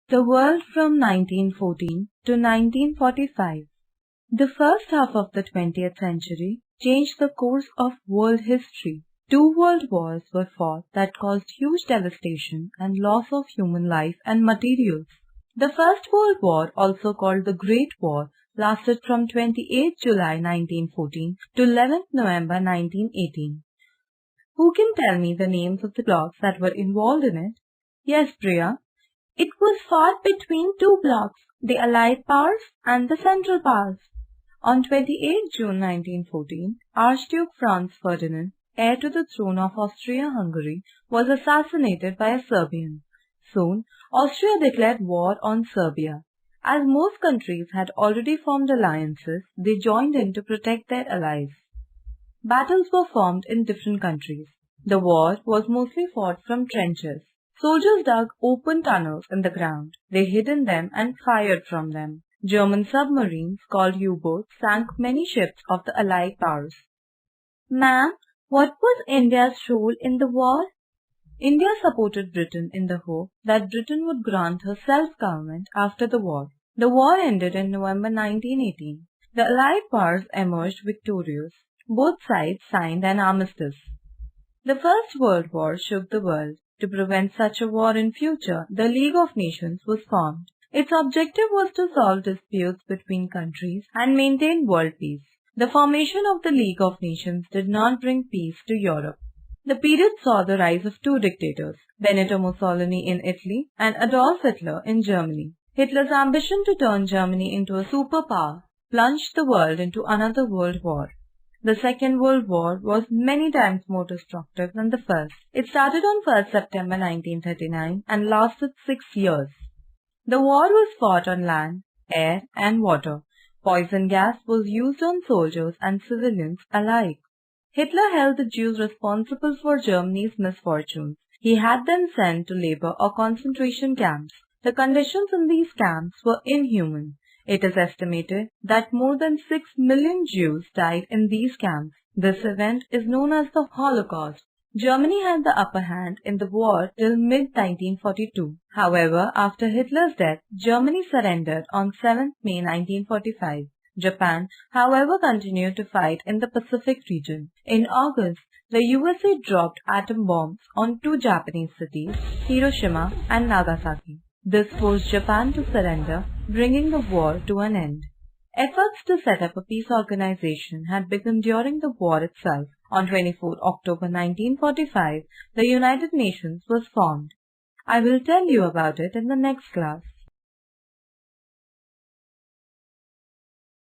The world from 1914 to 1945. The first half of the 20th century changed the course of world history. Two world wars were fought that caused huge devastation and loss of human life and materials. The First World War, also called the Great War, lasted from 28 July 1914 to 11 November 1918. Who can tell me the names of the blocs that were involved in it? Yes, Priya. It was fought between two blocs, the Allied powers and the Central powers. On 28 June 1914, Archduke Franz Ferdinand, heir to the throne of Austria-Hungary, was assassinated by a Serbian. Soon, Austria declared war on Serbia. As most countries had already formed alliances, they joined in to protect their allies. Battles were formed in different countries. The war was mostly fought from trenches. Soldiers dug open tunnels in the ground. They hid in them and fired from them. German submarines, called U-boats, sank many ships of the Allied powers. Ma'am, what was India's role in the war? India supported Britain in the hope that Britain would grant her self-government after the war. The war ended in November 1918. The Allied powers emerged victorious. Both sides signed an armistice. The First World War shook the world. To prevent such a war in future, the League of Nations was formed. Its objective was to solve disputes between countries and maintain world peace. The formation of the League of Nations did not bring peace to Europe. The period saw the rise of two dictators, Benito Mussolini in Italy and Adolf Hitler in Germany. Hitler's ambition to turn Germany into a superpower plunged the world into another world war. The Second World War was many times more destructive than the first. It started on 1st September 1939 and lasted 6 years. The war was fought on land, air and water. Poison gas was used on soldiers and civilians alike. Hitler held the Jews responsible for Germany's misfortunes. He had them sent to labor or concentration camps. The conditions in these camps were inhuman. It is estimated that more than 6 million Jews died in these camps. This event is known as the Holocaust. Germany had the upper hand in the war till mid-1942. However, after Hitler's death, Germany surrendered on 7th May 1945. Japan, however, continued to fight in the Pacific region. In August, the USA dropped atom bombs on two Japanese cities, Hiroshima and Nagasaki. This forced Japan to surrender, bringing the war to an end. Efforts to set up a peace organization had begun during the war itself. On 24 October 1945, the United Nations was formed. I will tell you about it in the next class.